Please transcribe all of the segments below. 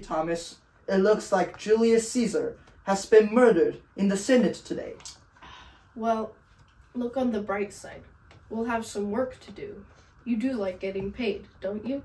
Thomas. It looks like Julius Caesar has been murdered in the Senate today. Well, look on the bright side. We'll have some work to do. You do like getting paid, don't you?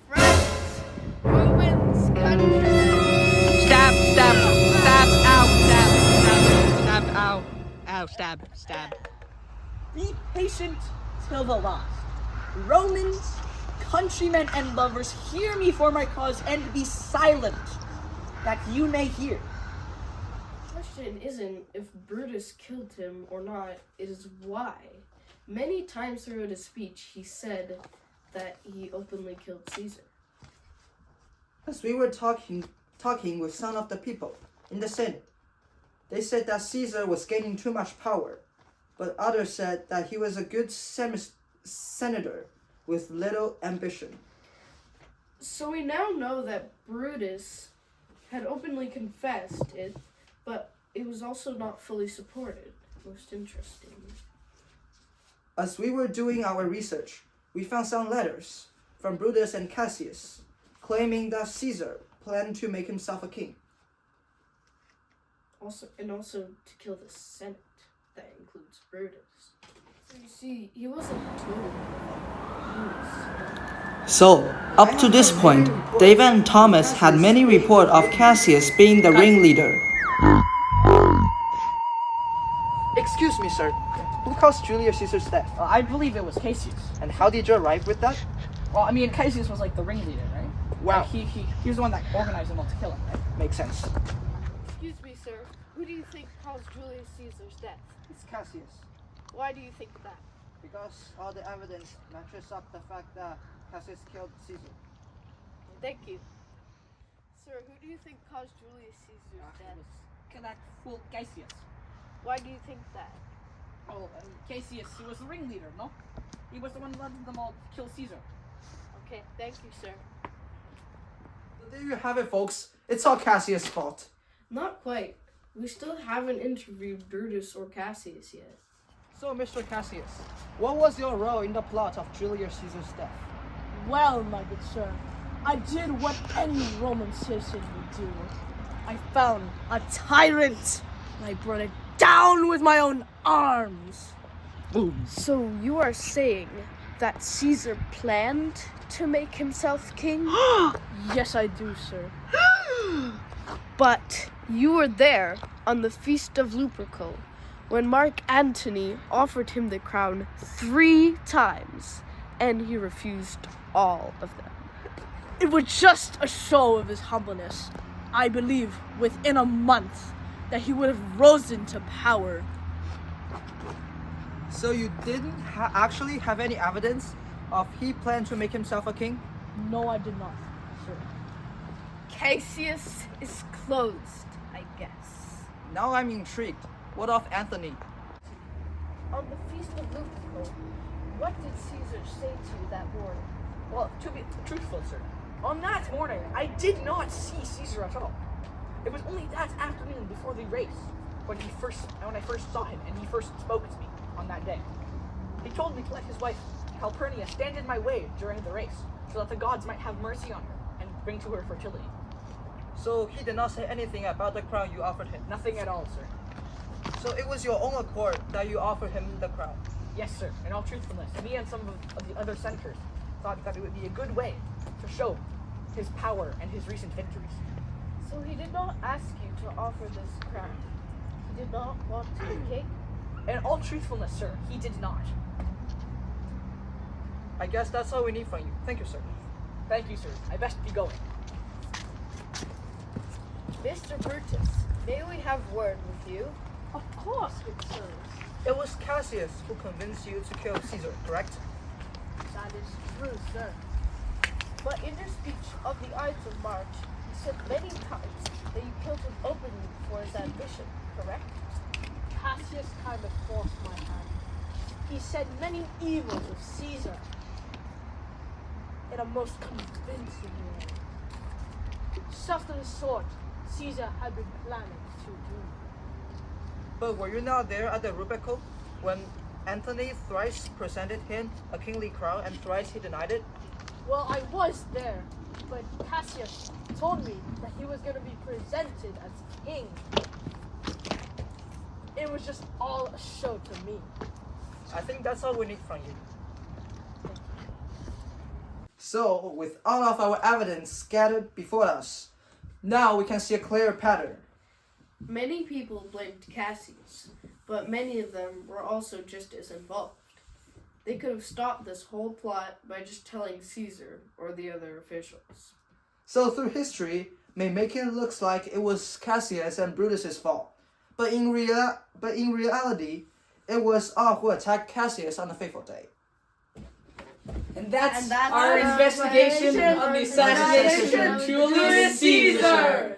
Friends, Romans, countrymen. Stab, stab, stab, ow, stab, stab, ow, ow, stab. Be patient till the last. Romans, countrymen, and lovers, hear me for my cause and be silent, that you may hear. The question isn't if Brutus killed him or not, it is why. Many times throughout his speech, he said that he openly killed Caesar. As we were talking with some of the people in the Senate, they said that Caesar was gaining too much power, but others said that he was a good senator with little ambition. So we now know that Brutus had openly confessed it, but it was also not fully supported. Most interesting. As we were doing our research, we found some letters from Brutus and Cassius claiming that Caesar planned to make himself a king. Also to kill the Senate. That includes Brutus. So you see, he wasn't totally So, up to this point, David and Thomas had many reports of Cassius being the ringleader. Excuse me, sir. Who caused Julius Caesar's death? I believe it was Cassius. And how did you arrive with that? Well, I mean, Cassius was like the ringleader, right? Wow. Like, he was the one that organized them all to kill him, right? Makes sense. Excuse me, sir. Who do you think caused Julius Caesar's death? It's Cassius. Why do you think that? Because all the evidence matches up the fact that Cassius killed Caesar. Thank you. Sir, who do you think caused Julius Caesar's death? That fool Cassius. Why do you think that? Oh, Cassius, he was the ringleader, no? He was the one who led them all to kill Caesar. Okay, thank you, sir. So there you have it, folks. It's all Cassius' fault. Not quite. We still haven't interviewed Brutus or Cassius yet. So, Mr. Cassius, what was your role in the plot of Julius Caesar's death? Well, my good sir, I did what any Roman citizen would do. I found a tyrant, and I brought it down with my own arms. Boom. So you are saying that Caesar planned to make himself king? Yes, I do, sir. But you were there on the Feast of Lupercal when Mark Antony offered him the crown 3 times, and he refused all of them. It was just a show of his humbleness. I believe within a month that he would have risen to power. So you didn't actually have any evidence of he planned to make himself a king? No, I did not, sir. Cassius is closed, I guess. Now I'm intrigued. What of Antony? On the Feast of Lupercal, what did Caesar say to you that morning? Well, to be truthful, sir, on that morning, I did not see Caesar at all. It was only that afternoon before the race when I first saw him and he first spoke to me on that day. He told me to let his wife Calpurnia stand in my way during the race so that the gods might have mercy on her and bring to her fertility. So he did not say anything about the crown you offered him? Nothing at all, sir. So it was your own accord that you offered him the crown? Yes, sir. In all truthfulness, me and some of the other senators thought that it would be a good way to show his power and his recent victories. So he did not ask you to offer this crown. He did not want to be king. In all truthfulness, sir, he did not. I guess that's all we need from you. Thank you, sir. Thank you, sir. I best be going. Mr. Brutus, may we have word with you? Of course, good sirs. It was Cassius who convinced you to kill Caesar, correct? That is true, sir. But in your speech of the Ides of March, you said many times that you killed him openly for his ambition, correct? Cassius kind of forced my hand. He said many evils of Caesar in a most convincing way. Stuff of the sort Caesar had been planning to do. But were you not there at the Rubical when Antony thrice presented him a kingly crown and thrice he denied it? Well, I was there, but Cassius told me that he was going to be presented as king. It was just all a show to me. I think that's all we need from you. So, with all of our evidence scattered before us, now we can see a clear pattern. Many people blamed Cassius, but many of them were also just as involved. They could have stopped this whole plot by just telling Caesar or the other officials. So through history may make it looks like it was Cassius and Brutus's fault. But in reality, it was all who attacked Cassius on the fateful day. And that's our our investigation of the assassination of Julius Caesar.